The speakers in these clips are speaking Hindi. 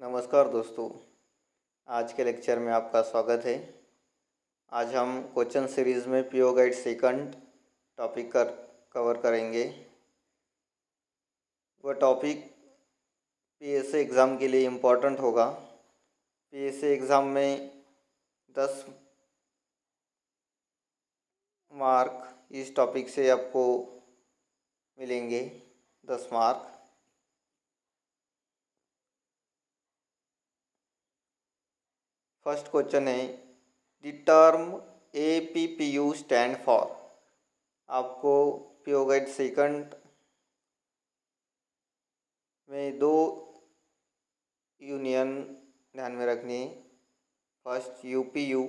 नमस्कार दोस्तों। आज के लेक्चर में आपका स्वागत है। आज हम क्वेश्चन सीरीज़ में PO guide second topic cover करेंगे। वह टॉपिक पीएसए एग्ज़ाम के लिए इम्पोर्टेंट होगा। पीएसए एग्ज़ाम में 10 मार्क इस टॉपिक से आपको मिलेंगे। 10 मार्क। फर्स्ट क्वेश्चन है, the term APPU stand for. आपको पीओ गाइड सेकंड में 2 यूनियन ध्यान में रखनी है। फर्स्ट यूपीयू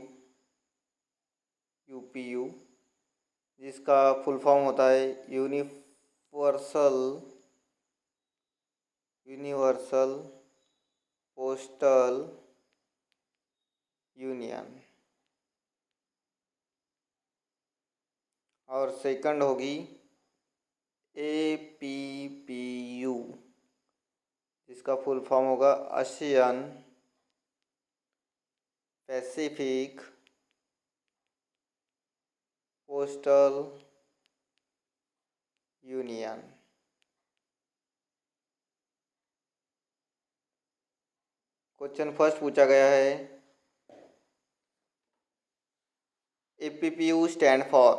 जिसका फुल फॉर्म होता है यूनिवर्सल पोस्टल यूनियन, और सेकंड होगी APPU जिसका फुल फॉर्म होगा Asian Pacific Postal union. Question first पूछा गया है, APPU stand for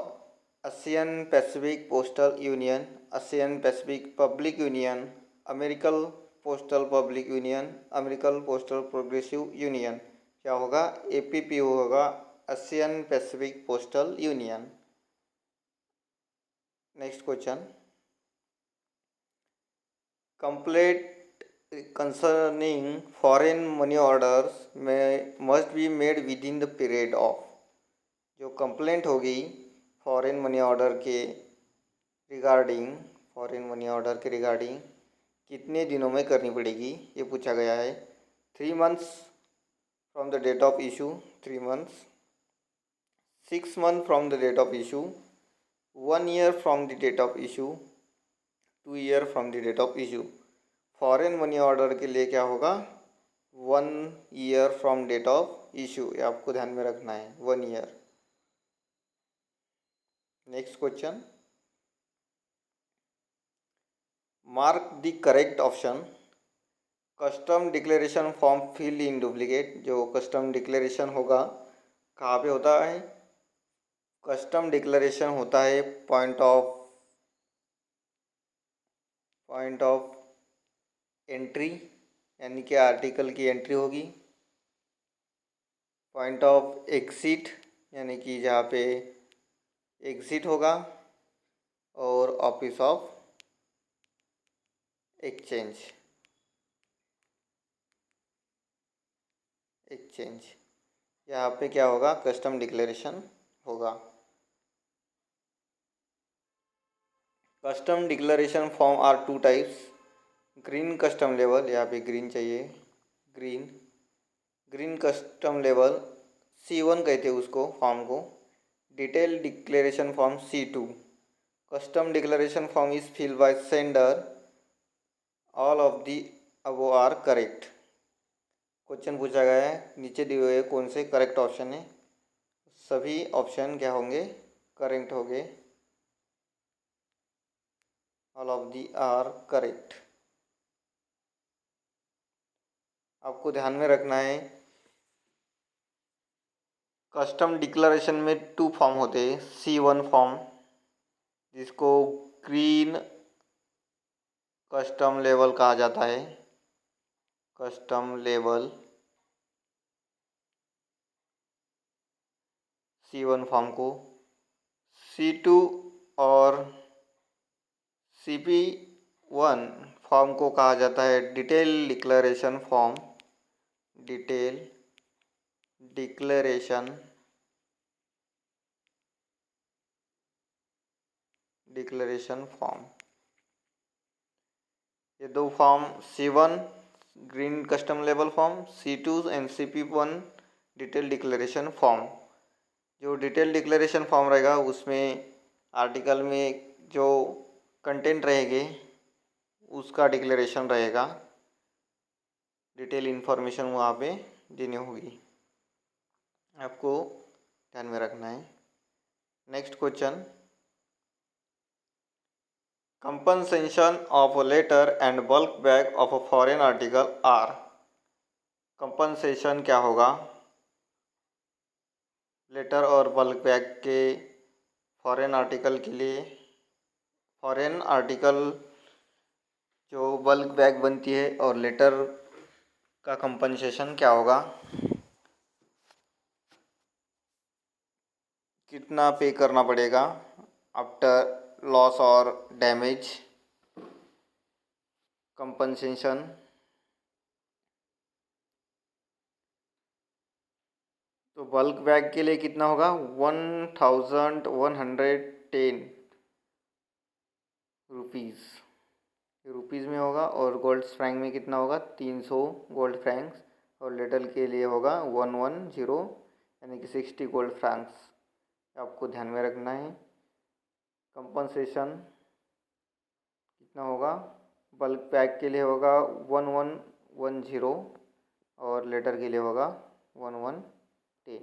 Asian Pacific Postal union, Asian Pacific public union, American postal public union, American postal progressive union. क्या होगा? APPU होगा Asian Pacific Postal Union. Next question, complaint concerning foreign money orders में must be made within the period of. जो कंप्लेंट होगी फॉरेन मनी ऑर्डर के रिगार्डिंग कितने दिनों में करनी पड़ेगी, ये पूछा गया है। 3 months from the date of issue, 3 months, 6 month from the date of issue, 1 year from the date of issue, 2 year from the date of issue. Foreign money order के लिए क्या होगा? 1 year from date of issue, ये आपको ध्यान में रखना है, 1 year. Next question, mark the correct option. Custom declaration form fill in duplicate. जो कस्टम डिक्लेरेशन होगा कहाँ पे होता है? कस्टम डिक्लेरेशन होता है पॉइंट ऑफ एंट्री, यानी कि आर्टिकल की एंट्री होगी। पॉइंट ऑफ एग्जिट, यानी कि जहाँ पे एग्जिट होगा, और ऑफिस ऑफ एक्सचेंज यहाँ पे क्या होगा? कस्टम डिक्लेरेशन होगा। Custom declaration form are 2 types. Green custom level, यहाँ पे ग्रीन चाहिए, ग्रीन कस्टम लेवल C1 कहते हैं उसको, फॉर्म को। Detail declaration form C2। Custom declaration form is fill by sender, all of the above are correct. Question पूछा गया है, नीचे दिए हुए कौन से करेक्ट ऑप्शन है? सभी ऑप्शन क्या होंगे? करेक्ट होंगे, all of the are correct. आपको ध्यान में रखना है, कस्टम डिक्लेरेशन में 2 फॉर्म होते हैं। C1 फॉर्म जिसको ग्रीन कस्टम लेवल कहा जाता है, कस्टम लेवल C1 फॉर्म को। C2 और CP1 फॉर्म को कहा जाता है detail declaration form, detail declaration form. ये 2 form, C1 green custom level form, C2 and CP1 detail declaration form. जो डिटेल डिक्लेरेशन फॉर्म रहेगा उसमें आर्टिकल में जो कंटेंट रहेंगे उसका डिक्लेरेशन रहेगा। डिटेल इन्फॉर्मेशन वहाँ पे देनी होगी, आपको ध्यान में रखना है। Next question, compensation of a letter and bulk bag of a foreign article are. Compensation क्या होगा लेटर और बल्क बैग के फॉरेन आर्टिकल के लिए? फॉरेन आर्टिकल जो बल्क बैग बनती है और लेटर का कंपनसेशन क्या होगा, कितना पे करना पड़ेगा आफ्टर लॉस और डैमेज कंपनसेशन। तो बल्क बैग के लिए कितना होगा 1110 रुपीज़, रुपीज़ में होगा, और गोल्ड फ्रैंक में कितना होगा 300 गोल्ड फ्रैंक्स, और लेटर के लिए होगा 110 यानी कि 60 गोल्ड फ्रैंक्स। आपको ध्यान में रखना है। कंपनसेशन कितना होगा, बल्क बैग के लिए होगा 1110 और लेटर के लिए होगा 1110।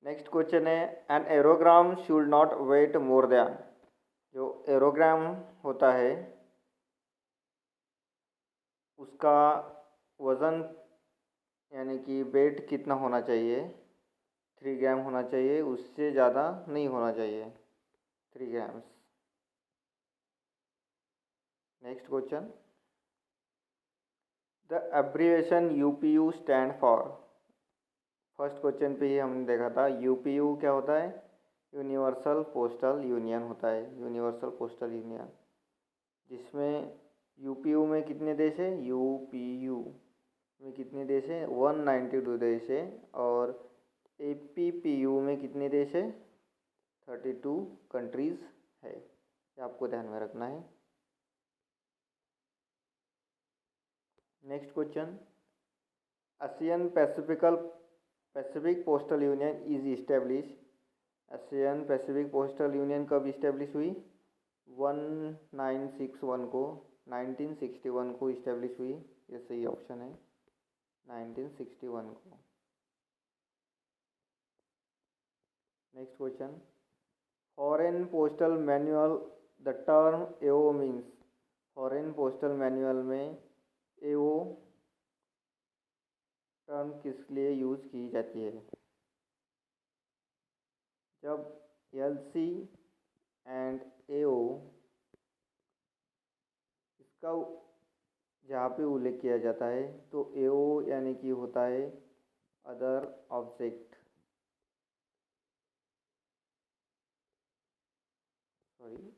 नेक्स्ट क्वेश्चन है, an aerogram should not weight more than. जो एरोग्राम होता है उसका वज़न यानी कि वेट कितना होना चाहिए, 3 ग्राम होना चाहिए, उससे ज़्यादा नहीं होना चाहिए, 3 grams. Next question, the abbreviation UPU stand for. First question पे ही हमने देखा था यूपीयू क्या होता है, यूनिवर्सल पोस्टल यूनियन होता है, यूनिवर्सल पोस्टल यूनियन, जिसमें यूपीयू में कितने देश है, यूपीयू में कितने देश है 192 देश है, और एपीपीयू में कितने देश है 32 कंट्रीज़ है, ये आपको ध्यान में रखना है। Next question, Asian Pacific Postal union is establish. Asian Pacific Postal union कब इस्टेब्लिश हुई, 1961 को, 1961 को इस्टेब्लिश हुई, ये सही ऑप्शन है 1961 को। Next question, foreign postal manual, the term AO means. Foreign postal manual में एओ टर्म किस लिए यूज़ की जाती है, जब एलसी एंड एओ इसका जहाँ पे उल्लेख किया जाता है तो एओ यानी कि होता है other object, sorry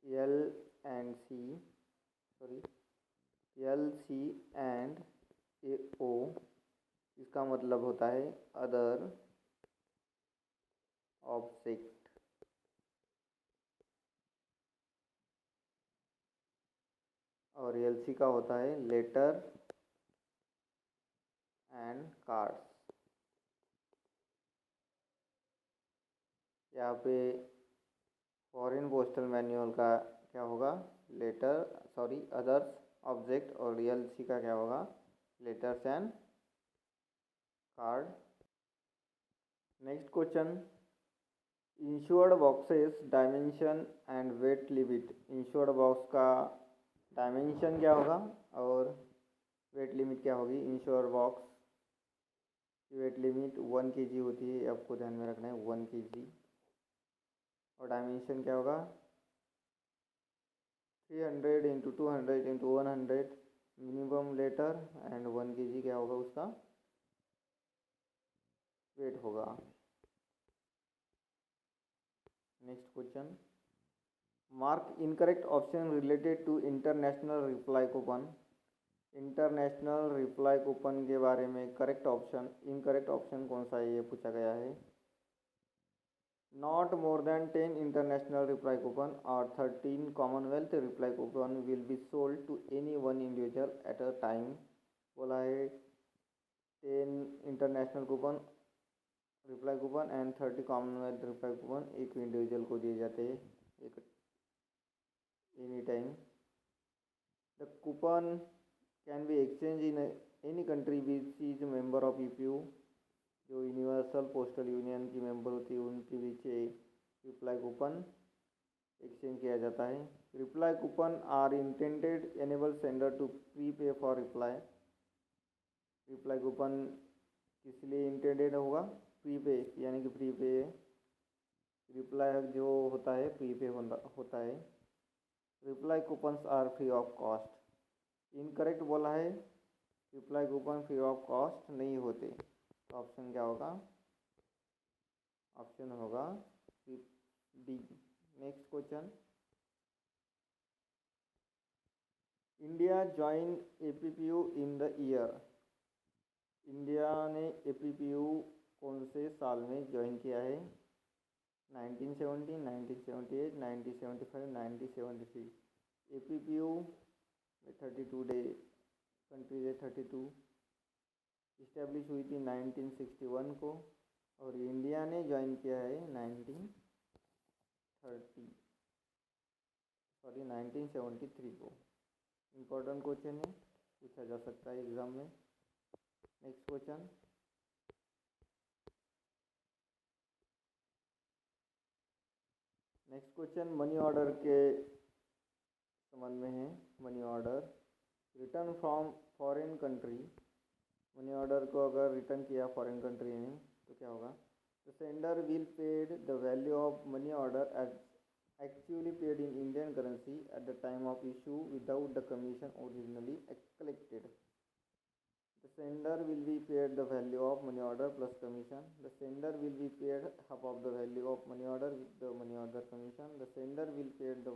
L and C, sorry L C and AO, इसका मतलब होता है अदर ऑब्जेक्ट। और एलसी का होता है लेटर एंड कार्ड्स। यहाँ पे फॉरेन पोस्टल मैनुअल का क्या होगा, लेटर, सॉरी अदर्स ऑब्जेक्ट, और एलसी का क्या होगा letters and card. Next question, insured boxes dimension and wait limit. Insured box का डायमेंशन क्या होगा और वेट लिमिट क्या होगी। इंश्योर्ड बॉक्स की वेट लिमिट 1 kg होती है, आपको ध्यान में रखना है 1 kg, और डायमेंशन क्या होगा 300 into 200 into 100 minimum letter, and 1 kg क्या होगा उसका वेट होगा। Next question, mark incorrect option related to international reply coupon. International reply coupon के बारे में करेक्ट ऑप्शन, इनकरेक्ट ऑप्शन कौन सा है, ये पूछा गया है। Not more than 10 international reply coupon और 13 commonwealth reply coupon will be sold to any one individual at a time. बोला है 10 international coupon reply coupon and 30 commonwealth reply coupon एक इंडिविजुअल को दिए जाते हैं any time. The coupon can be exchange in any country which is member of EPU. जो यूनिवर्सल पोस्टल यूनियन की मेंबर होती है उनके बीच रिप्लाई कूपन एक्सचेंज किया जाता है। Reply coupon are intended enable sender to pre pay for reply. Reply coupon किस लिए इंटेंडेड होगा? प्री पे, यानी कि प्री पे रिप्लाई जो होता है प्री पे होता है। Reply coupons are free of cost. Incorrect बोला है, reply coupon free of cost नहीं होते। तो ऑप्शन क्या होगा? ऑप्शन होगा D. Next question, India join APPU in the year. India ने एपीपीयू कौन से साल में ज्वाइन किया है? 1970, 1978, 1975, 1973। एपीपीयू में 32 डे कंट्रीज है, 32। इस्टेब्लिश हुई थी 1961 को और इंडिया ने ज्वाइन किया है 1973 को। इम्पोर्टेंट क्वेश्चन है, पूछा जा सकता है एग्जाम में। नेक्स्ट क्वेश्चन, मनी ऑर्डर के संबंध में है। Money order return from foreign country. Money order को अगर रिटर्न किया फॉरेन कंट्री ने तो क्या होगा? The sender will paid the value of money order as actually paid in Indian currency at the time of issue without the commission originally collected. The sender will be paid the value of money order plus commission. The sender will be paid half of the value of money order with the money order commission. The sender will paid the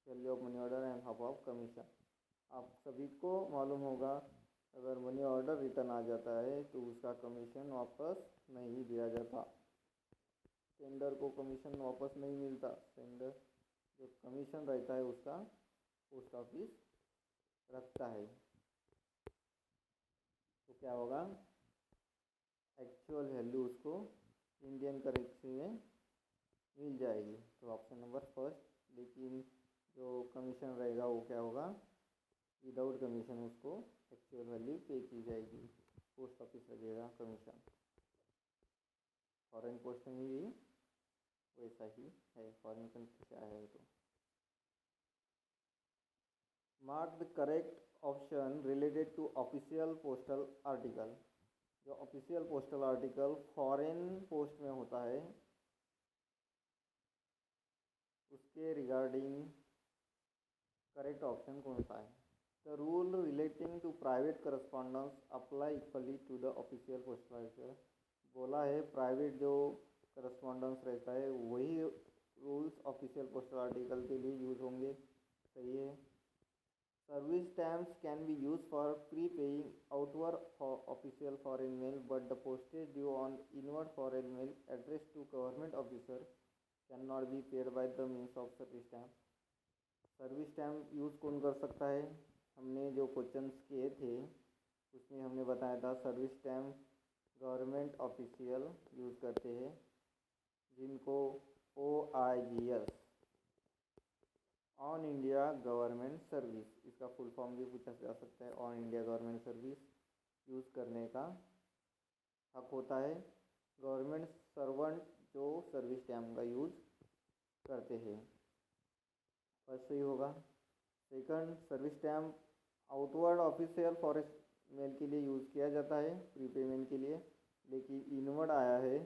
value of money order and half of commission. आप सभी को मालूम होगा अगर मनी ऑर्डर रिटर्न आ जाता है तो उसका कमीशन वापस नहीं दिया जाता। सेंडर को कमीशन वापस नहीं मिलता। सेंडर जो कमीशन रहता है उसका पोस्ट ऑफिस रखता है। तो क्या होगा? एक्चुअल वैल्यू उसको इंडियन करेंसी में मिल जाएगी। तो ऑप्शन नंबर फर्स्ट। लेकिन जो कमीशन रहेगा वो क्या होगा? विदाउट कमीशन उसको एक्चुअल वैल्यू पे की जाएगी, पोस्ट ऑफिस लगेगा कमीशन। फॉरेन पोस्ट में भी वैसा ही है, फॉरेन कंट्री से आया है तो। Mark the correct option related to official postal article. जो official postal article foreign post में होता है उसके रिगार्डिंग करेक्ट ऑप्शन कौन सा है? The rule relating to private correspondence apply equally to the official postal article. बोला है प्राइवेट जो करस्पॉन्डेंस रहता है वही रूल्स ऑफिशियल पोस्टल आर्टिकल के लिए यूज होंगे। सही है। Service stamps can be use for pre paying outward for official foreign mail but the postage due on inward foreign mail address to government officer can not be paid by the means of service stamp. Service stamp use कौन कर सकता है? हमने जो क्वेश्चंस किए थे उसमें हमने बताया था service stamp government official use करते हैं जिनको OIGS on India government service, इसका फुल फॉर्म भी पूछा जा सकता है। On India government service use करने का हक होता है गवर्नमेंट सर्वेंट जो सर्विस स्टैम्प का यूज़ करते हैं। फर्स्ट सही होगा। Second, service stamp outward official forest mail के लिए यूज़ किया जाता है प्री पेमेंट के लिए, लेकिन इनवर्ड आया है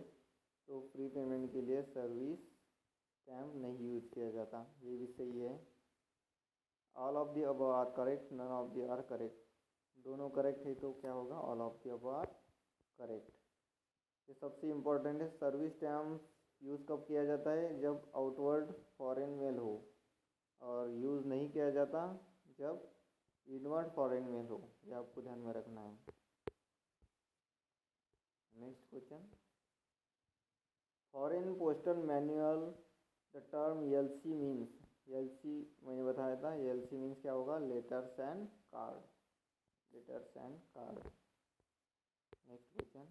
तो प्री पेमेंट के लिए सर्विस स्टैम्प नहीं यूज़ किया जाता। ये भी सही है। All of the above are correct, none of the are correct. दोनों करेक्ट है तो क्या होगा? All of the above are correct. ये सबसे इम्पोर्टेंट है। सर्विस स्टैम्प यूज़ कब किया जाता है? जब आउटवर्ड फॉरेन मेल हो, और यूज़ नहीं किया जाता जब इनवर्ड फॉरेन मेल हो। ये आपको ध्यान में रखना है। Next question, foreign postal manual the term LC means. LC मैंने बताया था, LC मीन्स क्या होगा? Letters and card. Letters and card. Next question,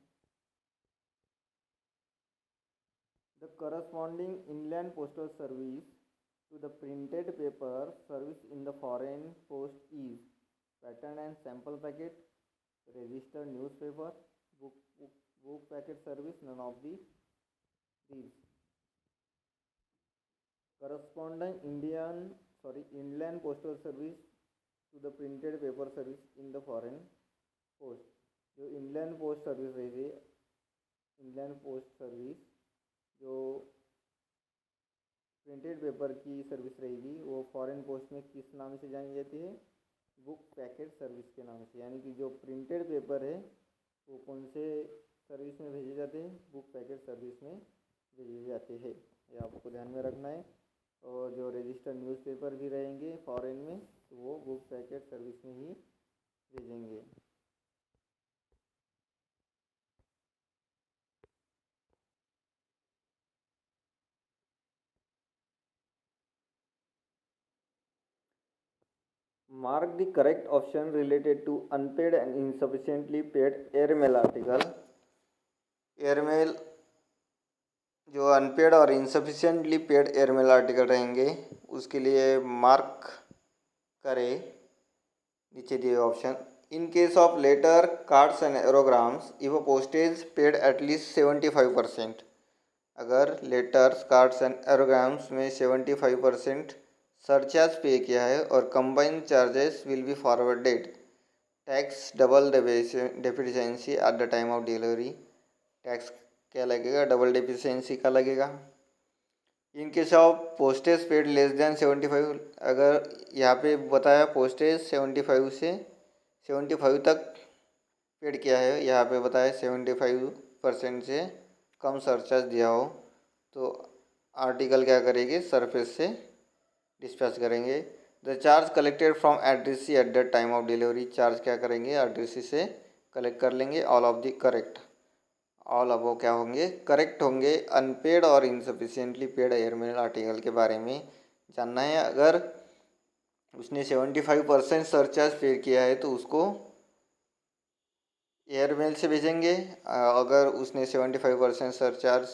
the corresponding inland postal service to the printed paper service in the foreign post is pattern and sample packet, registered newspaper, book, book, book packet service, none of these. Corresponding Inland Postal Service to the printed paper service in the foreign post. जो इंडियन पोस्ट सर्विस रहेगी, इंडियन पोस्ट सर्विस जो प्रिंटेड पेपर की सर्विस रहेगी वो फॉरेन पोस्ट में किस नाम से जानी जाती है? बुक पैकेट सर्विस के नाम से। यानी कि जो प्रिंटेड पेपर है वो कौन से सर्विस में भेजे जाते हैं? बुक पैकेट सर्विस में भेजे जाते हैं। ये आपको ध्यान में रखना है। और जो रजिस्टर्ड न्यूज़पेपर भी रहेंगे फॉरेन में तो वो बुक पैकेट सर्विस में ही भेजेंगे। Mark the correct option related to unpaid and insufficiently paid airmail article. Airmail जो अनपेड और इनसफिशिएंटली पेड एयरमेल आर्टिकल रहेंगे उसके लिए मार्क करें नीचे दिए option. In case of letter cards and aerograms if a postage paid at least 75%। अगर लेटर्स कार्ड्स एंड एरोग्राम्स में 75% सरचार्ज पे किया है और combined charges will be forwarded, tax double deficiency eight the time of delivery. Tax क्या लगेगा? डबल डेफिशिएंसी का लगेगा। इन case of postage paid less than 75, अगर यहाँ पे बताया पोस्टेज 75 से 75 तक पेड किया है, यहाँ पे बताया 75% से कम सरचार्ज दिया हो तो आर्टिकल क्या करेंगे? सरफेस से डिस्पैच करेंगे। The charge collected from addressee at the time of delivery, charge क्या करेंगे? एड्रेसी से कलेक्ट कर लेंगे। All of the correct, all अब क्या होंगे? करेक्ट होंगे। अनपेड और इनसफिशिएंटली पेड एयरमेल आर्टिकल के बारे में जानना है। अगर उसने 75% सरचार्ज पे किया है तो उसको एयरमेल से भेजेंगे। अगर उसने 75% सरचार्ज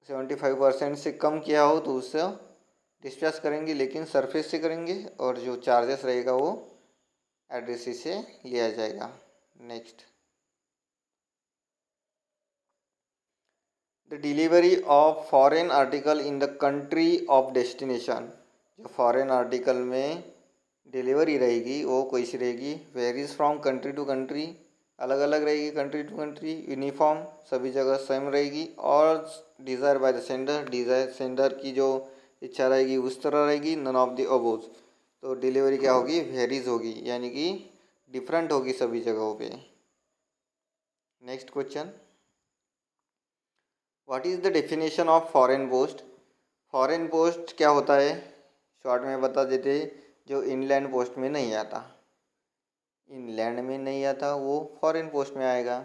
75% से कम किया हो तो उससे डिस्पैच करेंगे, लेकिन सरफेस से करेंगे और जो चार्जेस रहेगा वो एड्रेसी से लिया जाएगा। Next, the delivery of foreign article in the country of destination. जो फॉरेन आर्टिकल में डिलीवरी रहेगी वो कैसी रहेगी? Varies from country to country, अलग अलग रहेगी कंट्री टू कंट्री। यूनिफॉर्म, सभी जगह सेम रहेगी। और desire by the sender, desire sender की जो इच्छा रहेगी उस तरह रहेगी। नन ऑफ द अबोव, तो डिलीवरी क्या होगी? वेरीज होगी, यानी कि डिफरेंट होगी सभी जगहों पे। Next question, what is the definition of foreign post? Foreign post क्या होता है? शॉर्ट में बता देते, जो इनलैंड पोस्ट में नहीं आता। इनलैंड में नहीं आता वो फॉरेन पोस्ट में आएगा,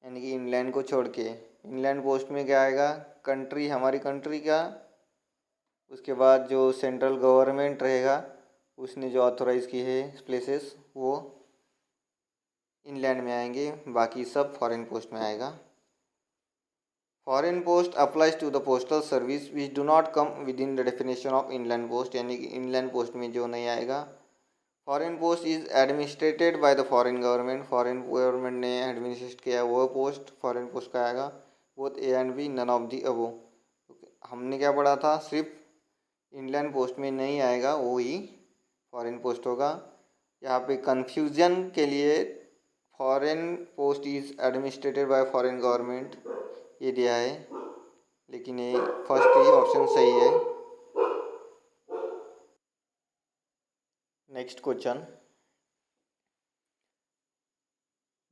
यानी कि इनलैंड को छोड़ के। इनलैंड पोस्ट में क्या आएगा? कंट्री, हमारी कंट्री का, उसके बाद जो सेंट्रल गवर्नमेंट रहेगा उसने जो ऑथोराइज़ की है प्लेसेस वो इनलैंड में आएंगे, बाकी सब फॉरेन पोस्ट में आएगा। Foreign post applies to the postal service which do not come within the definition of inland post, यानी कि इनलैंड पोस्ट में जो नहीं आएगा। Foreign post is administered by the foreign government, foreign government ने एडमिनिस्ट्रेट किया वो पोस्ट फॉरेन पोस्ट का आएगा। Both A and B, none of the above. हमने क्या पढ़ा था? सिर्फ इंडियन पोस्ट में नहीं आएगा वो ही फॉरेन पोस्ट होगा। यहाँ पे कन्फ्यूजन के लिए foreign post is administered bye foreign government ये दिया है, लेकिन ये फर्स्ट ही ऑप्शन सही है। Next question,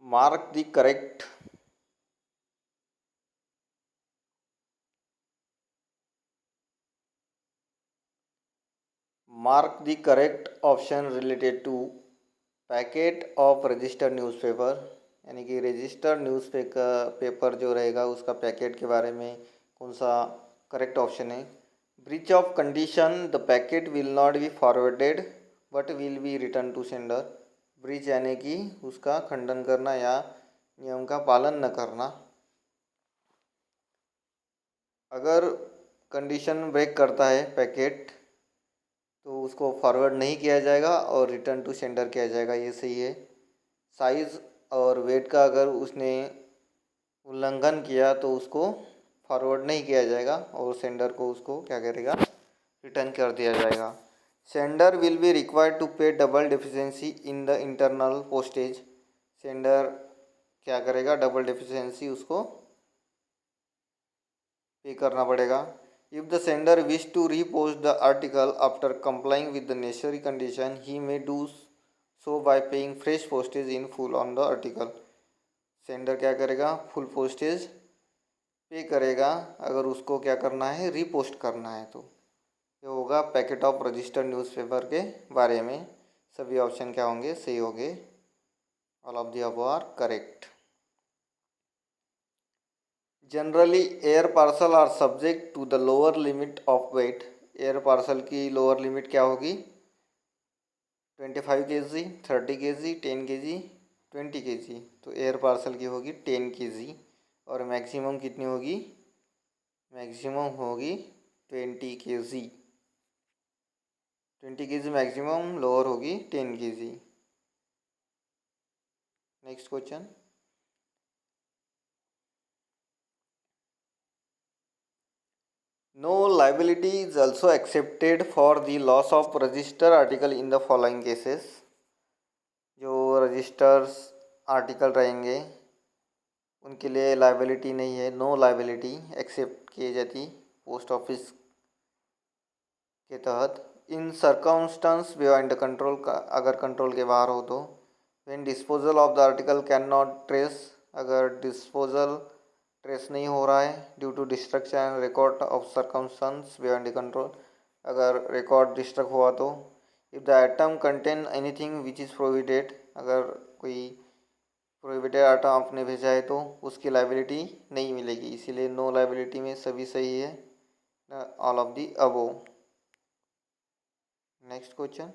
mark the correct option related to packet of registered newspaper, यानी कि रजिस्टर्ड न्यूज़पेपर जो रहेगा उसका पैकेट के बारे में कौन सा करेक्ट ऑप्शन है? Breach of condition, the packet will not be forwarded but will be return to sender. Breach यानी कि उसका खंडन करना या नियम का पालन न करना। अगर कंडीशन ब्रेक करता है पैकेट तो उसको फॉरवर्ड नहीं किया जाएगा और रिटर्न टू सेंडर किया जाएगा, ये सही है। साइज़ और वेट का अगर उसने उल्लंघन किया तो उसको फॉरवर्ड नहीं किया जाएगा और सेंडर को उसको क्या करेगा, रिटर्न कर दिया जाएगा। Sender will be required to pay double deficiency in the internal postage. Sender क्या करेगा, डबल डिफिशियंसी उसको पे करना पड़ेगा। If the sender wish to repost the article after complying with the necessary condition he may do so by paying fresh postage in full on the article. Sender क्या करेगा, फुल पोस्टेज पे करेगा अगर उसको क्या करना है, रीपोस्ट करना है। तो ये होगा पैकेट ऑफ रजिस्टर्ड न्यूज़पेपर के बारे में। सभी ऑप्शन क्या होंगे, सही होंगे। All of the above are correct. Generally air parcel are subject to the lower limit of weight. Air parcel की लोअर लिमिट क्या होगी, 25 kg, 30 kg, 10 kg, 20 kg। तो एयर पार्सल की होगी 10 kg और मैक्सिमम कितनी होगी, मैक्सिमम होगी 20 kg। 20 kg मैक्सिमम, लोअर होगी 10 kg। Next question, no liability is also accepted for the loss of register article in the following cases. जो रजिस्टर्स आर्टिकल रहेंगे उनके लिए लाइबिलिटी नहीं है, नो लाइबिलिटी एक्सेप्ट की जाती पोस्ट ऑफिस के तहत। इन सर्कमस्टांस बियॉन्ड कंट्रोल का, अगर कंट्रोल के बाहर हो तो। When disposal of the article can not trace, अगर डिस्पोजल ट्रेस नहीं हो रहा है due to destruction and record of circumstance beyond control, अगर रिकॉर्ड डिस्ट्रक्ट हुआ तो। If the item contain anything which is prohibited, अगर कोई प्रोहिबिटेड आइटम आपने भेजा है तो उसकी लाइबिलिटी नहीं मिलेगी, इसीलिए नो लाइबिलिटी में सभी सही है, all of the above. Next question,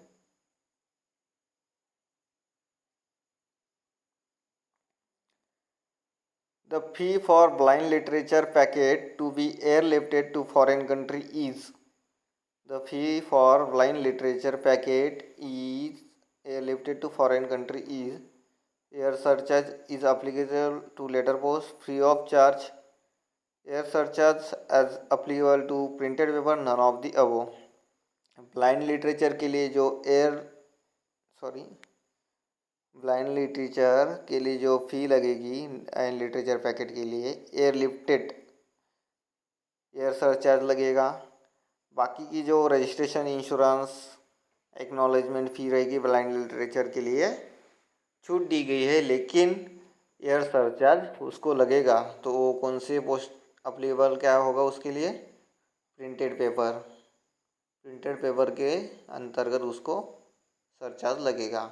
the fee for blind literature packet to be airlifted to foreign country is. The fee for blind literature packet is airlifted to foreign country is air surcharge is applicable to letter post free of charge. Air surcharge as applicable to printed paper, none of the above. Blind literature के लिए जो ब्लाइंड लिटरेचर के लिए जो फ़ी लगेगी एंड लिटरेचर पैकेट के लिए एयरलिफ्टेड, एयर सरचार्ज लगेगा। बाकी की जो रजिस्ट्रेशन, इंश्योरेंस, एक्नॉलेजमेंट फ़ी रहेगी ब्लाइंड लिटरेचर के लिए छूट दी गई है, लेकिन एयर सरचार्ज उसको लगेगा। तो वो कौन से पोस्ट अप्लीकेबल क्या होगा उसके लिए, प्रिंटेड पेपर, प्रिंटेड पेपर के अंतर्गत उसको सरचार्ज लगेगा।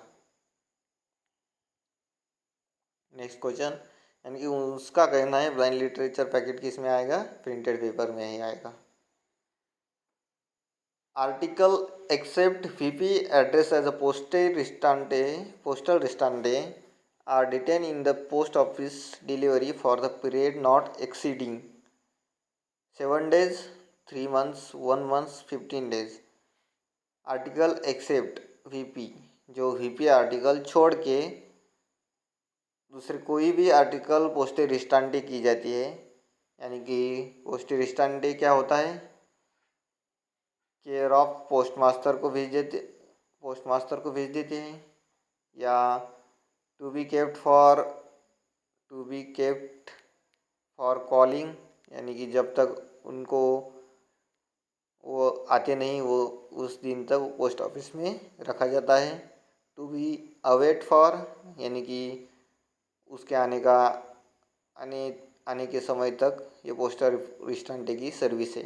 नेक्स्ट क्वेश्चन, यानी कि उसका कहना है ब्लाइंड लिटरेचर पैकेट किस में आएगा, प्रिंटेड पेपर में ही आएगा। Article except VP address as a postal restante are detained in the post office delivery for the period not exceeding 7 days, 3 months, 1 month, 15 days। Article except VP, जो VP आर्टिकल छोड़ के दूसरे कोई भी आर्टिकल पोस्टे रिस्टांटे की जाती है, यानी कि पोस्टे रिस्टांटे क्या होता है, केयर ऑफ पोस्टमास्टर को भेज देते हैं, या to be kept for calling, यानी कि जब तक उनको वो आते नहीं वो उस दिन तक पोस्ट ऑफिस में रखा जाता है। टू बी अवेट फॉर, यानी कि उसके आने के समय तक ये पोस्टल रिस्टांटे की सर्विस है।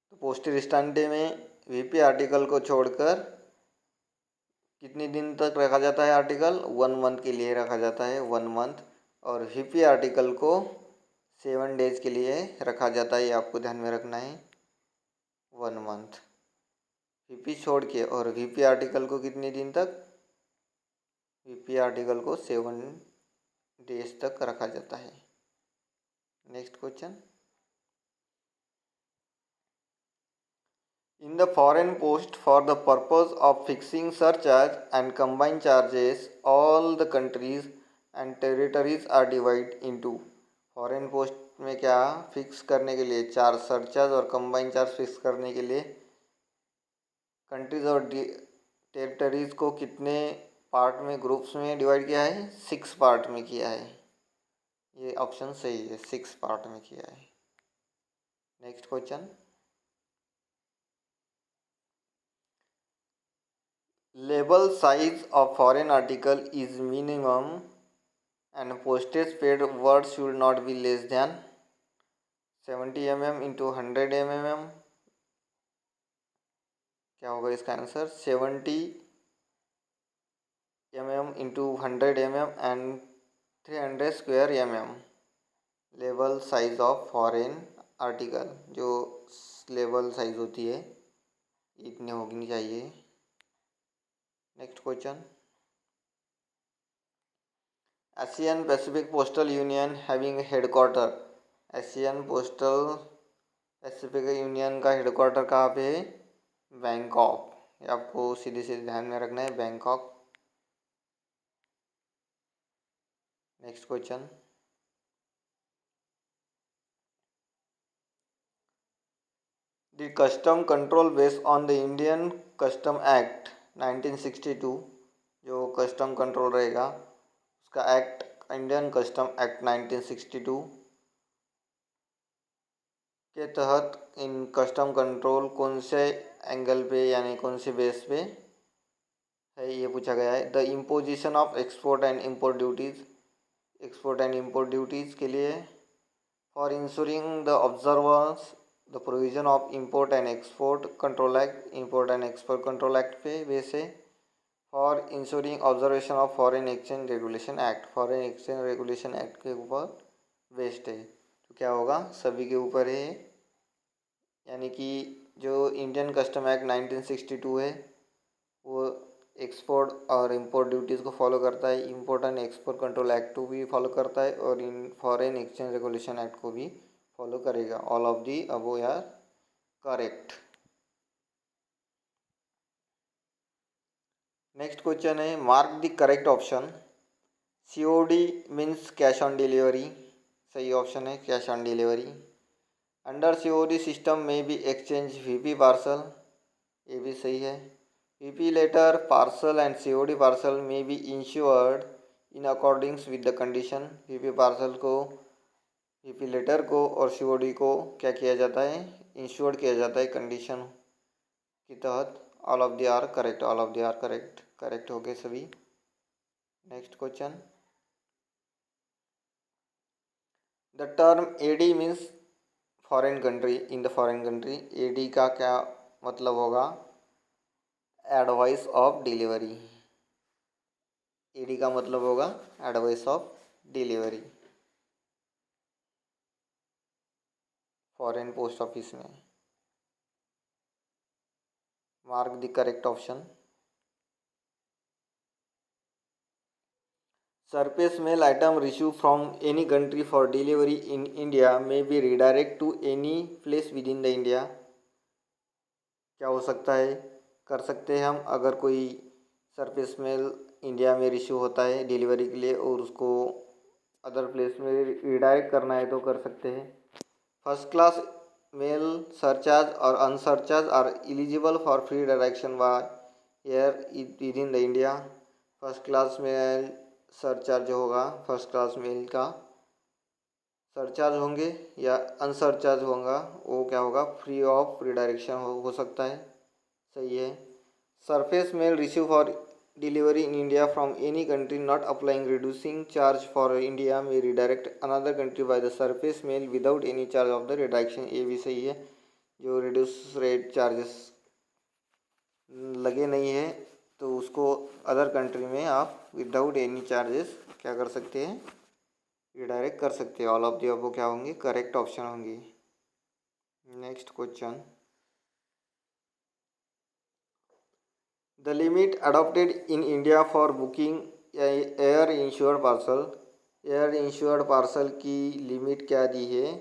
तो पोस्टल रिस्टांटे में VP आर्टिकल को छोड़कर कितने दिन तक रखा जाता है आर्टिकल, 1 मंथ के लिए रखा जाता है, 1 मंथ। और VP आर्टिकल को 7 डेज के लिए रखा जाता है, ये आपको ध्यान में रखना है, 1 मंथ। VP छोड़ के और VP आर्टिकल को कितने दिन तक, VP आर्टिकल को 7 डेज तक रखा जाता है। Next question, In the foreign post, for the purpose of fixing surcharge and combined charges, all the countries and territories are divided into. Foreign post में क्या फिक्स करने के लिए चार्ज सरचार्ज और कंबाइंड चार्ज फिक्स करने के लिए कंट्रीज और टेरिटरीज को कितने पार्ट में ग्रुप्स में डिवाइड किया है? 6 पार्ट में किया है। ये ऑप्शन सही है, 6 पार्ट में किया है। Next question, label size of foreign article is minimum and postage paid words should not be less than 70 mm into 100 mm। क्या होगा इसका answer? 70 mm into 100 mm and 300 square mm। Level size of foreign article, जो लेवल साइज होती है इतनी होनी चाहिए। Next question, Asian Pacific Postal union having headquarter, Asian postal Pacific union का हेडक्वार्टर कहाँ पे है? बैंकॉक। ये आपको सीधे सीधे ध्यान में रखना है, Bangkok. Next question, the custom control based on the Indian custom act 1962, जो कस्टम कंट्रोल रहेगा उसका एक्ट इंडियन कस्टम एक्ट 1962 के तहत इन कस्टम कंट्रोल कौन से एंगल पे यानी कौन से बेस पे है, ये पूछा गया है। The imposition of export and import duties, export and import duties के लिए। For ensuring the observance the provision of import and export control act, import and export control act पे बेस है। For ensuring observation of foreign exchange regulation act, foreign exchange regulation act के ऊपर बेस्ड है। तो क्या होगा? सभी के ऊपर है। यानी कि जो इंडियन कस्टम एक्ट 1962 है वो एक्सपोर्ट और इंपोर्ट ड्यूटीज़ को फॉलो करता है, import and export control act को भी फॉलो करता है और इन फॉरेन एक्सचेंज रेगुलेशन एक्ट को भी फॉलो करेगा। All of the above are correct. Next question है, mark the correct option. COD means cash on delivery, सही ऑप्शन है cash on delivery. Under COD system में भी एक्सचेंज VP पार्सल, ये भी सही है। VP letter parcel and COD parcel में भी insured in accordings with the condition. VP parcel को, VP लेटर को और COD को क्या किया जाता है? इंश्योर्ड किया जाता है कंडीशन के तहत। All of the are correct, all of the are correct, correct हो गए सभी। Next question, the term AD means foreign country, in the foreign country. AD का क्या मतलब होगा? Advice of delivery. AD का मतलब होगा advice of delivery foreign post office में। Mark the correct option. Surface mail item receive from any country for delivery in India may be redirect to any place within the India. क्या हो सकता है? कर सकते हैं हम, अगर कोई सरफेस मेल इंडिया में रिसीव होता है डिलीवरी के लिए और उसको अदर प्लेस में रिडायरेक्ट करना है तो कर सकते हैं। फर्स्ट क्लास मेल सरचार्ज और unsurcharge are eligible for free direction by air within the India. First class mail surcharge होगा, फर्स्ट क्लास मेल का सरचार्ज होंगे या अनसरचार्ज होगा, वो क्या होगा? फ्री ऑफ रिडायरेक्शन हो सकता है, सही है। Surface mail receive for delivery in India from any country not applying reducing charge for India may redirect another country by the surface mail without any charge of the redirection, ये भी सही है। जो रिड्यूस रेट चार्जेस लगे नहीं है तो उसको अदर कंट्री में आप विदाउट एनी चार्जेस क्या कर सकते हैं? रिडायरेक्ट कर सकते हैं। ऑल ऑफ दी अबव क्या होंगी? करेक्ट ऑप्शन होंगी। Next question, the limit adopted in India for booking air insured parcel, air insured parcel की लिमिट क्या दी है?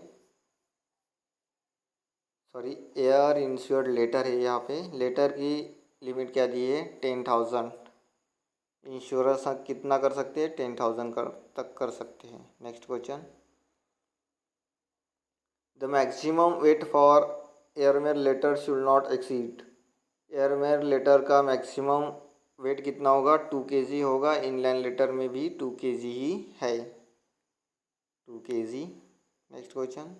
सॉरी, एयर इंश्योर्ड लेटर है यहाँ पे। लेटर की लिमिट क्या दी है? 10,000। इंश्योरेंस कितना कर सकते हैं? 10,000 तक कर सकते हैं। Next question, the maximum weight for airmail letter should not exceed. Airmail letter का मैक्सिमम वेट कितना होगा? 2 kg होगा। इनलाइन लेटर में भी 2 kg ही है, 2 kg। Next question,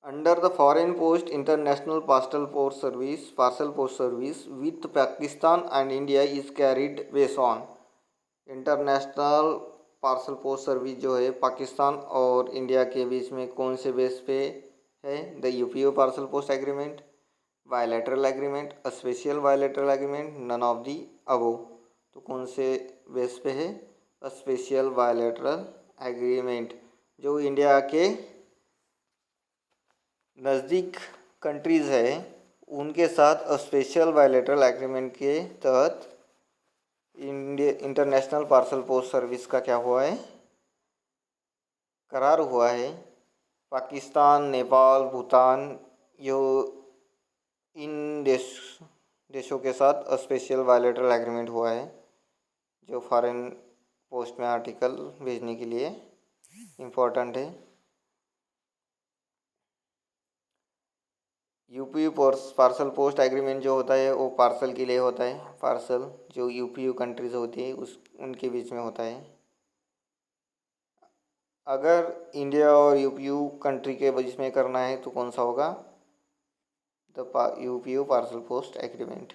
under the foreign post international parcel post service with Pakistan and India is carried base on. International parcel post service जो है पाकिस्तान और इंडिया के बीच में कौन से बेस पे है? The UPO parcel post agreement, bilateral agreement, a special bilateral agreement, none of the above. तो कौन से बेस पे है? A special bilateral agreement. जो इंडिया के नज़दीक कंट्रीज़ है उनके साथ अ स्पेशल बायलैटरल एग्रीमेंट के तहत इंटरनेशनल पार्सल पोस्ट सर्विस का क्या हुआ है? करार हुआ है। पाकिस्तान, नेपाल, भूटान, यो इन देशों के साथ अ स्पेशल बायलैटरल एग्रीमेंट हुआ है जो फॉरेन पोस्ट में आर्टिकल भेजने के लिए इम्पोर्टेंट है। यूपी पार्सल पोस्ट एग्रीमेंट जो होता है वो पार्सल के लिए होता है। पार्सल जो यूपीयू कंट्रीज़ होती है उस उनके बीच में होता है। अगर इंडिया और यूपीयू कंट्री के बीच में करना है तो कौन सा होगा? The UPU parcel post agreement.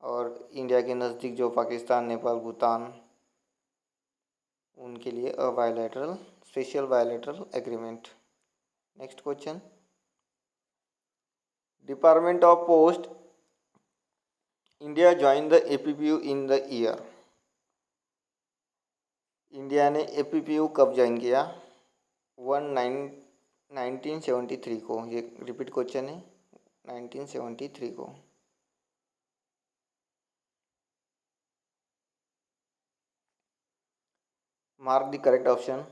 और इंडिया के नज़दीक जो पाकिस्तान, नेपाल, भूटान, उनके लिए a bilateral special bilateral agreement. Next question, department of post India join the APPU in the year. India ने एपीपीयू कब ज्वाइन किया? 1973 को। ये रिपीट क्वेश्चन है, 1973 को। Mark the correct option.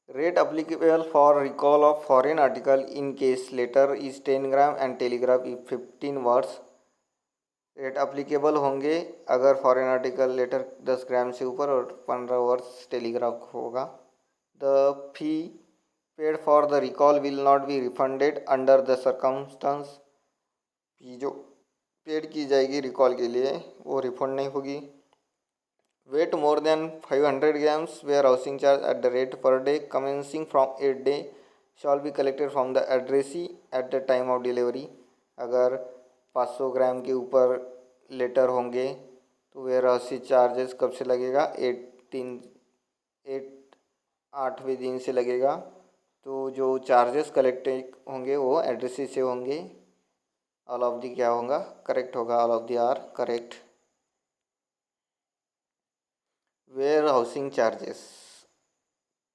Rate applicable for recall of foreign article in case letter is 10 gram and telegraph is 15 words। Rate applicable होंगे अगर फॉरेन आर्टिकल लेटर 10 ग्राम से ऊपर और 15 वर्ड्स टेलीग्राफ होगा। The fee paid for the recall will not be refunded under the circumstances. Fee जो पेड की जाएगी रिकॉल के लिए वो रिफंड नहीं होगी। Weight more than 500 grams warehousing charge at the rate per day commencing from 8 day shall be collected from the addressee at the time of delivery. अगर 500 ग्राम के ऊपर लेटर होंगे तो वेयर हाउसिंग चार्जेस कब से लगेगा? 8वें दिन से लगेगा। तो जो चार्जेस कलेक्टेड होंगे वो एड्रेसी से होंगे। ऑल ऑफ दी क्या होगा? करेक्ट होगा। All of the are correct. Warehousing charges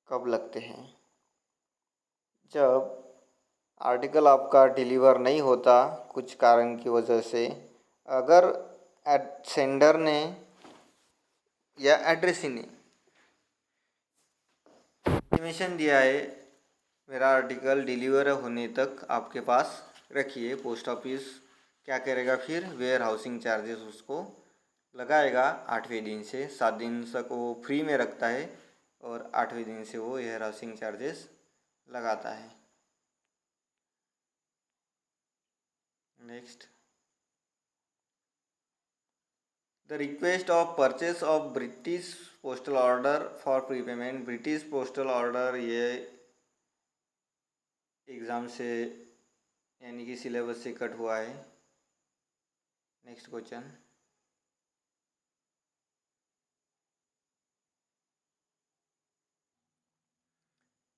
कब लगते हैं? जब आर्टिकल आपका डिलीवर नहीं होता कुछ कारण की वजह से। अगर सेंडर ने या एड्रेसी ने इंटीमेशन दिया है मेरा आर्टिकल डिलीवर होने तक आपके पास रखिए, पोस्ट ऑफिस क्या करेगा फिर? वेयर हाउसिंग चार्जेस उसको लगाएगा 8वें दिन से। 7 दिन तक वो फ्री में रखता है और 8वें दिन से वो वेयर हाउसिंग चार्जेस लगाता है। Next, the request of purchase of British postal order for prepayment. British postal order ये एग्ज़ाम से यानी कि सिलेबस से कट हुआ है। Next question,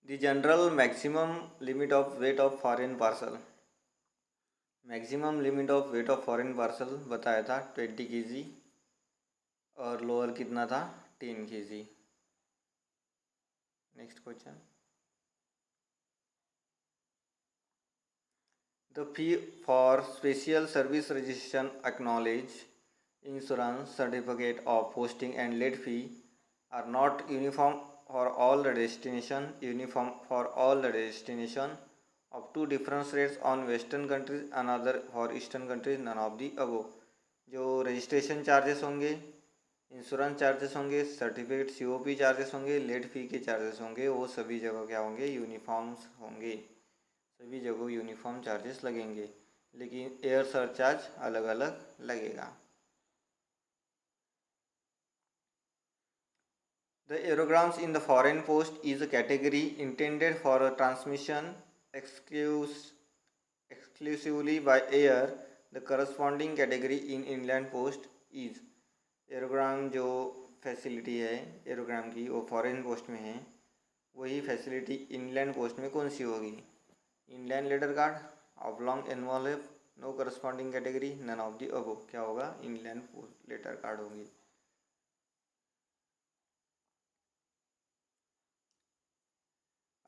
the general maximum limit of weight of foreign parcel. Maximum limit of weight of foreign parcel बताया था 20 kg और लोअर कितना था? 10 kg। Next question, the fee for special service registration acknowledge insurance certificate of posting and late fee are not uniform for all the destination, uniform for all the destination, up to difference rates on western countries, another for eastern countries, none of the above. जो रजिस्ट्रेशन चार्जेस होंगे, इंश्योरेंस चार्जेस होंगे, सर्टिफिकेट COP चार्जेस होंगे, लेट फी के चार्जेस होंगे, वो सभी जगह क्या होंगे, यूनिफॉर्म्स होंगे। सभी जगह यूनिफॉर्म चार्जेस लगेंगे, लेकिन एयर सरचार्ज अलग अलग लगेगा। The aerograms in the foreign post is a category intended for a transmission exclusively by air. The corresponding category in inland post is aerogram जो फैसिलिटी है एरोग्राम की वो फॉरेन पोस्ट में है, वही फैसिलिटी इनलैंड पोस्ट में कौन सी होगी? Inland letter card, oblong envelope, no corresponding category, none of the above. क्या होगा? इनलैंड लेटर कार्ड होगी।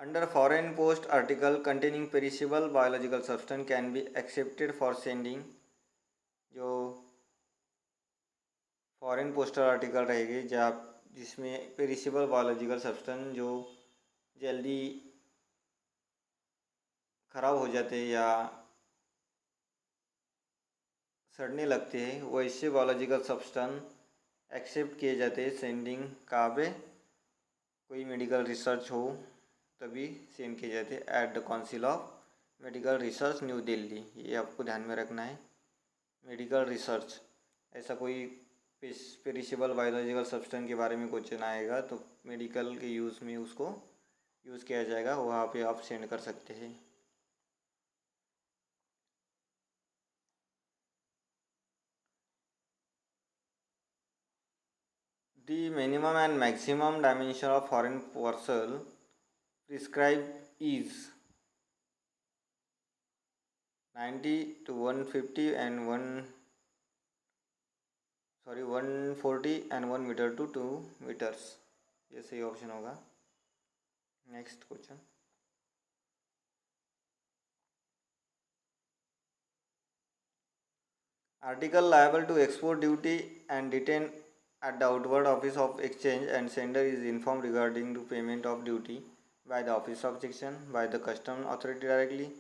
Under foreign post article containing perishable biological substance can be accepted for sending। जो फॉरेन पोस्टल आर्टिकल रहेगी जिसमें पेरिशेबल बायोलॉजिकल सब्सटेंस जो जल्दी ख़राब हो जाते हैं या सड़ने लगते हैं, वैसे बायोलॉजिकल सब्सटेंस एक्सेप्ट किए जाते हैं सेंडिंग कहाँ पे? कोई मेडिकल रिसर्च हो तभी सेंड किए जाते हैं at the council of medical research new Delhi. ये आपको ध्यान में रखना है। मेडिकल रिसर्च, ऐसा कोई पेरिशेबल बायोलॉजिकल सब्सटेंस के बारे में क्वेश्चन आएगा तो मेडिकल के यूज़ में उसको यूज़ किया जाएगा, वहाँ पे आप सेंड कर सकते हैं। The minimum and maximum dimension of foreign parcel prescribed is 90 to 150 and 140 and 1 meter to 2 meters। ये सही ऑप्शन होगा। Next question, article liable to export duty and detain at the outward office of exchange and sender is informed regarding to payment of duty by the office of section, by the custom authority directly,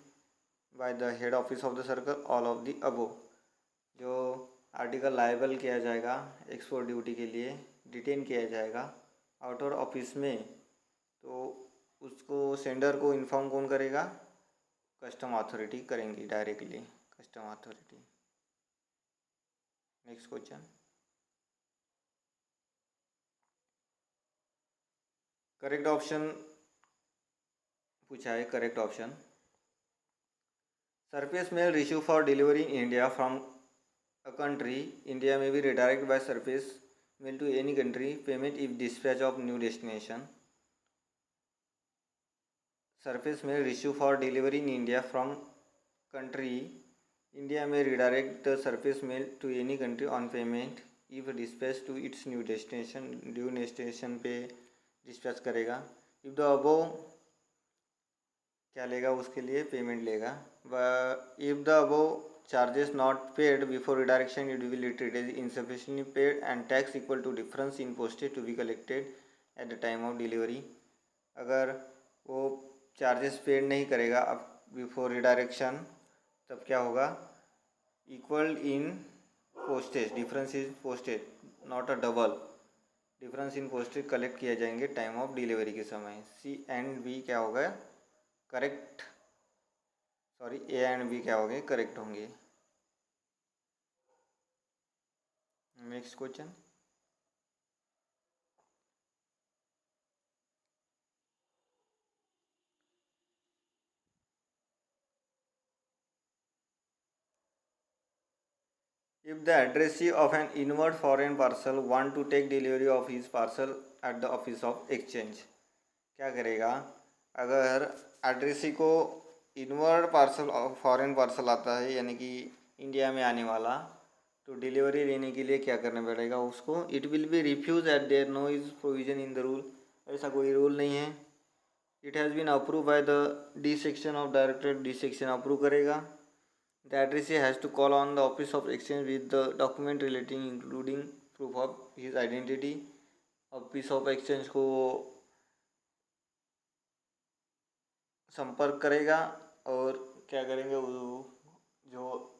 by the head office of the circle, all of the above। जो आर्टिकल लायबल किया जाएगा एक्सपोर्ट ड्यूटी के लिए, डिटेन किया जाएगा आउटर ऑफिस में, तो उसको सेंडर को इन्फॉर्म कौन करेगा? कस्टम अथॉरिटी करेंगी directly, custom authority. Next question, correct option पूछा है। Correct option, surface mail receive for delivery in India from a country, India may be redirected by surface mail to any country, payment if dispatch of new destination। Surface mail received for delivery in India from country, India may redirect the surface mail to any country on payment if dispatch to its new destination पे dispatch करेगा। if the above क्या लेगा? उसके लिए पेमेंट लेगा। if the above charges not paid before redirection, it will be treated as insufficiently paid and tax equal to difference in postage to be collected at the time of delivery। अगर वो चार्जेस पेड नहीं करेगा अब बिफोर रिडायरेक्शन, तब क्या होगा? Equal in postage, difference is postage not a double, difference in postage collect किए जाएंगे टाइम ऑफ डिलीवरी के समय। सी एंड बी क्या होगा? Correct, sorry A and B क्या होंगे? करेक्ट होंगे। Next question, if the addressee of an inward foreign parcel want to take delivery of his parcel at the office of exchange, क्या करेगा? अगर एड्रेसी को इनवर्ड पार्सल फॉरेन पार्सल आता है यानी कि इंडिया में आने वाला, तो डिलीवरी लेने के लिए क्या करना पड़ेगा उसको? It will be refuse at there no is provision in the rule. ऐसा कोई रूल नहीं है। It has been approve by the D section of directorate, D section approve करेगा। The addressee has to call on the office of exchange with the document relating including proof of his identity. Office of exchange को संपर्क करेगा और क्या करेंगे, वो जो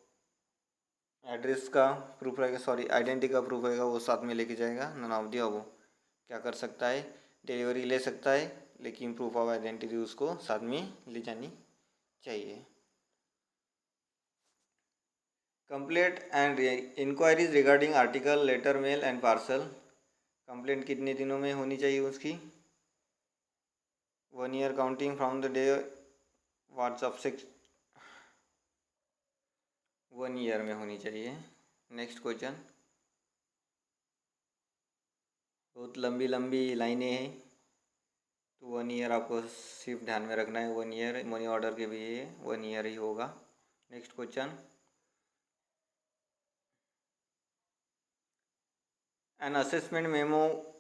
एड्रेस का प्रूफ रहेगा, सॉरी आइडेंटिटी का प्रूफ रहेगा वो साथ में लेके जाएगा। नन ऑफ दी अबव क्या कर सकता है, डिलीवरी ले सकता है, लेकिन प्रूफ ऑफ आइडेंटिटी उसको साथ में ले जानी चाहिए। Complaint and inquiries regarding article, letter, mail and parcel. Complaint कितने दिनों में होनी चाहिए उसकी? 1 year counting from the day व्हाट्सअप से 1 ईयर में होनी चाहिए। नेक्स्ट क्वेश्चन, बहुत लंबी लंबी लाइनें हैं तो 1 ईयर आपको सिर्फ ध्यान में रखना है। 1 ईयर मनी ऑर्डर के भी 1 ईयर ही होगा। Next question, an assessment memo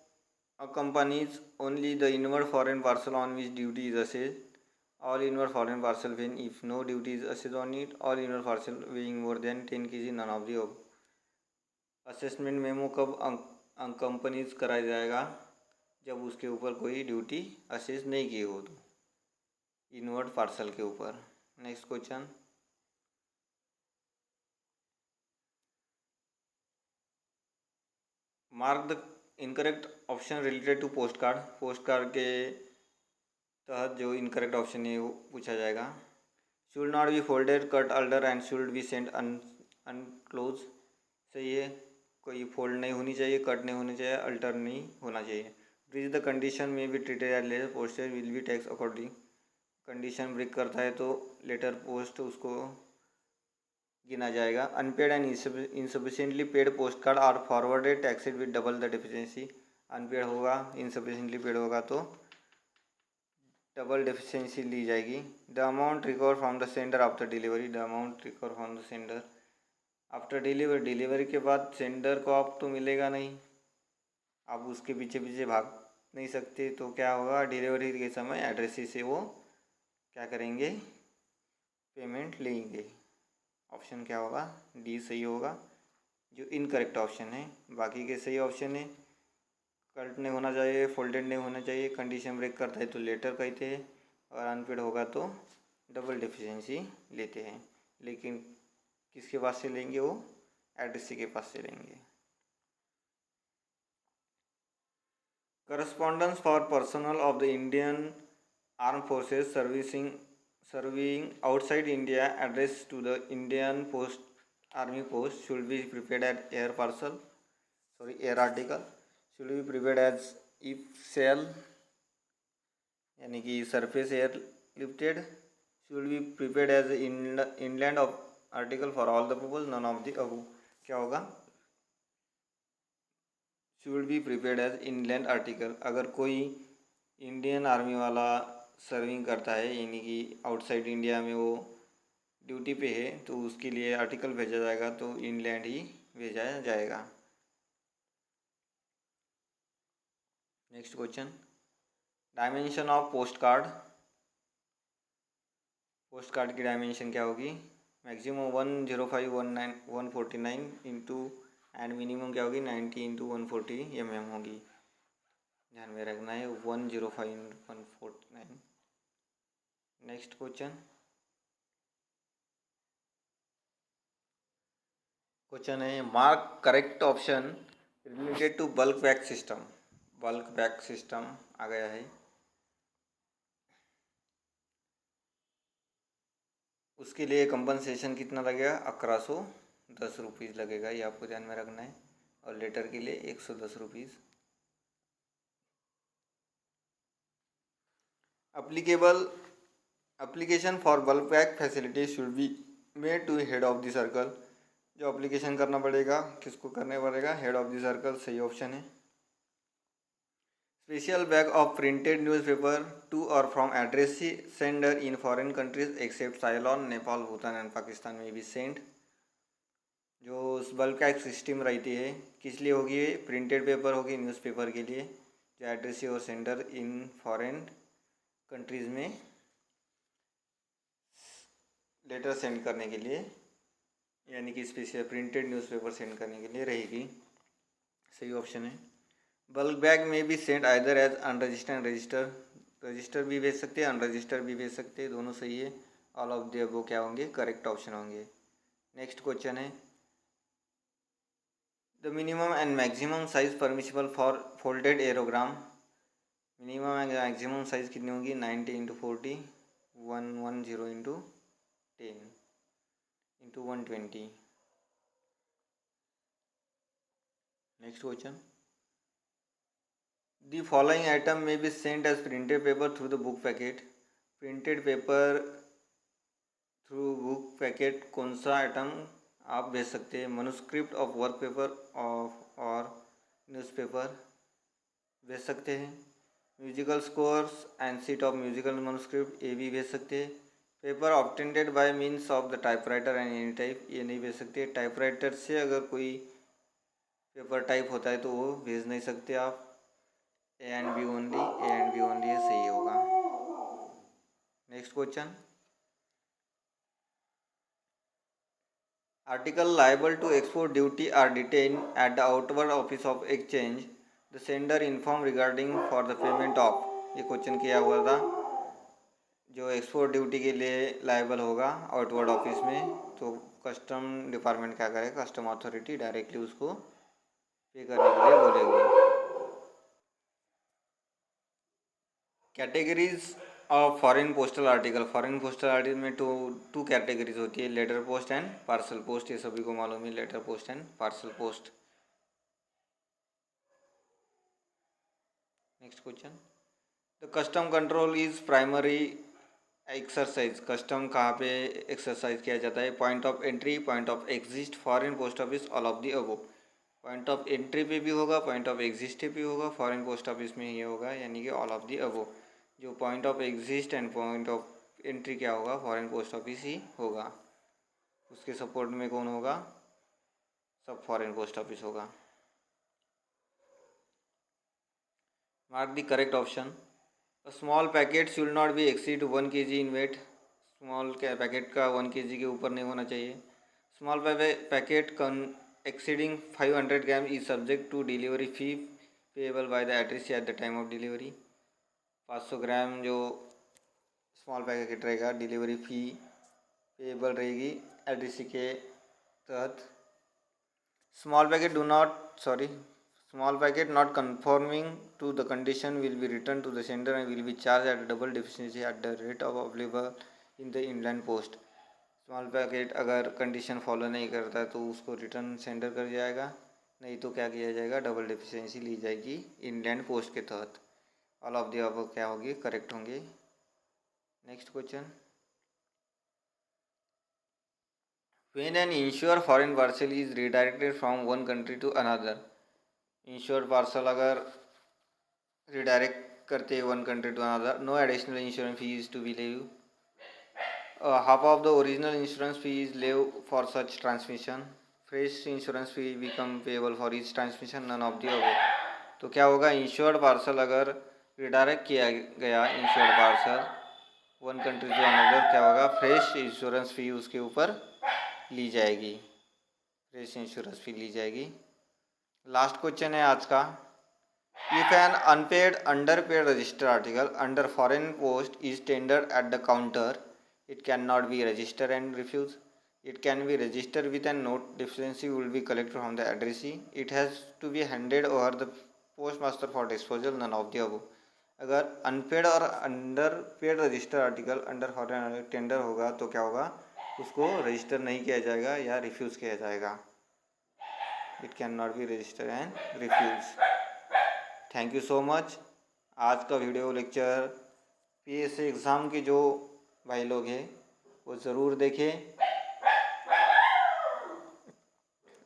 accompanies only the inward foreign parcel on which duty is assessed. All inward foreign parcel when if no duty is assessed on it, all inward parcel weighing more than 10 kg, none of the above. Assessment memo कब कंपनीज कराया जाएगा? जब उसके ऊपर कोई ड्यूटी असेस नहीं की हो तो, इनवर्ड पार्सल के ऊपर। Next question, mark the incorrect option related to post card. Post card के तहत जो इनकरेक्ट ऑप्शन है वो पूछा जाएगा। Should not be folded, cut, alter and should be sent unclosed. सही है, कोई फोल्ड नहीं होनी चाहिए, कट नहीं होनी चाहिए, अल्टर नहीं होना चाहिए। ब्रीच द कंडीशन में भी treated as letter postage will be tax according. Condition break करता है तो लेटर पोस्ट उसको गिना जाएगा। Unpaid and insufficiently paid post card are forwarded taxed with double the deficiency. Unpaid होगा, इनसफिशिएंटली पेड होगा तो डबल डिफिशिएंसी ली जाएगी। The amount recover from the sender after delivery. The amount recover from the sender after delivery. Delivery के बाद सेंडर को आप तो मिलेगा नहीं, आप उसके पीछे पीछे भाग नहीं सकते, तो क्या होगा, डिलीवरी के समय एड्रेस से वो क्या करेंगे, पेमेंट लेंगे। ऑप्शन क्या होगा, डी सही होगा, जो इनकरेक्ट ऑप्शन है। बाकी के सही ऑप्शन है, कट नहीं होना चाहिए, फोल्डेड नहीं होना चाहिए, कंडीशन ब्रेक करता है तो लेटर कहते हैं, और अनपेड होगा तो डबल डिफिशिएंसी लेते हैं। लेकिन किसके पास से लेंगे, वो एड्रेसी के पास से लेंगे। Correspondence for personnel of the Indian arm forces serving outside India address to the Indian post army post should be prepared at air parcel, sorry air article, should be prepared as if SAL यानी कि surface air lifted, should be prepared as inland of article for all the purpose, none of the above. क्या होगा, should be prepared as inland article. अगर कोई इंडियन आर्मी वाला सर्विंग करता है यानी कि आउटसाइड इंडिया में वो ड्यूटी पे है तो उसके लिए आर्टिकल भेजा जाएगा तो इनलैंड ही भेजा जाएगा। Next question, dimension of post card. Post card की डायमेंशन क्या होगी, मैक्सिमम 105/149 इंटू एंड मिनिमम क्या होगी 90/140 mm होगी। ध्यान में रखना है 105/149। नेक्स्ट क्वेश्चन है mark correct option related to bulk bag system. Bulk bag system आ गया है, उसके लिए कंपनसेशन कितना लगेगा, 1110 रुपीज़ लगेगा, ये आपको ध्यान में रखना है। और लेटर के लिए 110 rupees. Application for bulk bag facility should be made to head of the circle. जो एप्लीकेशन करना पड़ेगा किसको करना पड़ेगा, हेड ऑफ द सर्कल, सही ऑप्शन है। Special bag of printed newspaper to और from address sender in foreign countries except Ceylon, Nepal, Bhutan and Pakistan may भी सेंड। जो बल्क बैग सिस्टम रहती है किस लिए होगी, प्रिंटेड पेपर होगी न्यूज़पेपर के लिए, जो एड्रेस और सेंडर इन फॉरेन कंट्रीज़ में लेटर सेंड करने के लिए, यानी कि स्पेशल प्रिंटेड न्यूज़पेपर सेंड करने के लिए रहेगी, सही ऑप्शन है। बल्क बैग में भी send either as unregistered and register, register भी भेज सकते हैं, अनरजिस्टर भी भेज सकते हैं, दोनों सही है। ऑल ऑफ द अबव क्या होंगे, करेक्ट ऑप्शन होंगे। नेक्स्ट क्वेश्चन है the minimum and maximum size permissible for folded aerogram. Minimum and maximum size कितनी होगी, 90 into 40, 110 into 10 into 120। Next question the following item may be sent as printed paper through the book packet. Printed paper through book packet कौन सा आइटम आप भेज सकते हैं, manuscript of work paper of और न्यूज़पेपर भेज सकते हैं। Musical scores and sheet of musical manuscript ये भी भेज सकते हैं। Paper obtained by means of the typewriter and any type ये नहीं भेज सकते। टाइपराइटर से अगर कोई पेपर टाइप होता है तो वो भेज नहीं सकते आप। A and B only, A and B only ये सही होगा। Next question article liable to export duty are detain at the outward office of exchange the sender inform regarding for the payment of. ये क्वेश्चन किया हुआ था। जो एक्सपोर्ट ड्यूटी के लिए लायबल होगा आउटवर्ड ऑफिस में तो कस्टम डिपार्टमेंट क्या करेगा, कस्टम अथॉरिटी डायरेक्टली उसको पे करने के लिए बोलेगी। Categories of foreign postal article. Foreign postal article में टू कैटेगरीज होती है, letter post and parcel post. ये सभी को मालूम है, letter post and parcel post. Next question the custom control is primary exercise. Custom कहाँ पे एक्सरसाइज किया जाता है, point of entry, point of exit, foreign post office, all of the above. Point of entry पे भी होगा, पॉइंट ऑफ एग्जिस्ट पे भी होगा, फॉरेन पोस्ट ऑफिस में ये होगा, यानी कि ऑल ऑफ दी अबव। जो point of exist and point of entry क्या होगा, फॉरेन पोस्ट ऑफिस ही होगा। उसके सपोर्ट में कौन होगा, सब फॉरेन पोस्ट ऑफिस होगा। Mark the correct option. A small packet should not be exceed 1 kg in weight। Small packet का 1 kg के ऊपर नहीं होना चाहिए। Small packet exceeding 500 gram is subject to delivery fee payable by the addressee at the time of delivery. 500 gram जो स्मॉल पैकेट रहेगा डिलीवरी फ़ी पेएबल रहेगी एड्रेसी के तहत। Small packet not conforming to the condition will be returned to the sender and will be charged at double deficiency at the rate of available in the inland post। Small packet अगर कंडीशन फॉलो नहीं करता है तो उसको रिटर्न सेंडर कर जाएगा, नहीं तो क्या किया जाएगा, डबल डिफिशिएंसी ली जाएगी इनलैंड पोस्ट के तहत। ऑल ऑफ द अबव क्या होगी, करेक्ट होंगे। Next question when an insure foreign parcel is redirected from one country to another. Insure parcel अगर रिडायरेक्ट करते हैं one country to another, no additional insurance fee is to be levy. Half of the original insurance fee is levy for such transmission. Fresh insurance fee become payable for each transmission, none of the above. तो क्या होगा, इंश्योर्ड पार्सल अगर रिडायरेक्ट किया गया insured parcel one country to another, क्या होगा, फ्रेश इंश्योरेंस फी उसके ऊपर ली जाएगी, फ्रेश इंश्योरेंस फी ली जाएगी। लास्ट क्वेश्चन है आज का। If an unpaid underpaid register article under foreign post is tendered at the counter, it cannot be registered and refused। It can be registered with a note deficiency will be collected from the addressee। It has to be handed over the postmaster for disposal, none of the above। अगर अनपेड और under paid register article under foreign tender होगा तो क्या होगा, उसको रजिस्टर नहीं किया जाएगा या रिफ्यूज़ किया जाएगा। It can not be register and refuse. Thank you so much. आज का वीडियो लेक्चर PSC एग्ज़ाम के जो भाई लोग हैं वो ज़रूर देखें,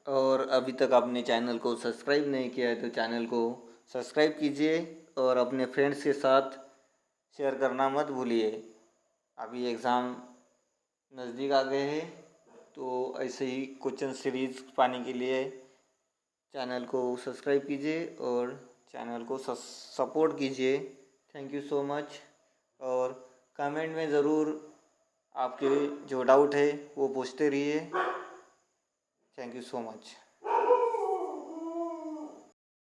और अभी तक आपने चैनल को सब्सक्राइब नहीं किया है तो चैनल को सब्सक्राइब कीजिए और अपने फ्रेंड्स के साथ शेयर करना मत भूलिए। अभी एग्ज़ाम नज़दीक आ गए हैं तो ऐसे ही क्वेश्चन सीरीज़ पाने के लिए चैनल को सब्सक्राइब कीजिए और चैनल को सपोर्ट कीजिए। Thank you so much. और कमेंट में ज़रूर आपके जो डाउट है वो पूछते रहिए। Thank you so much.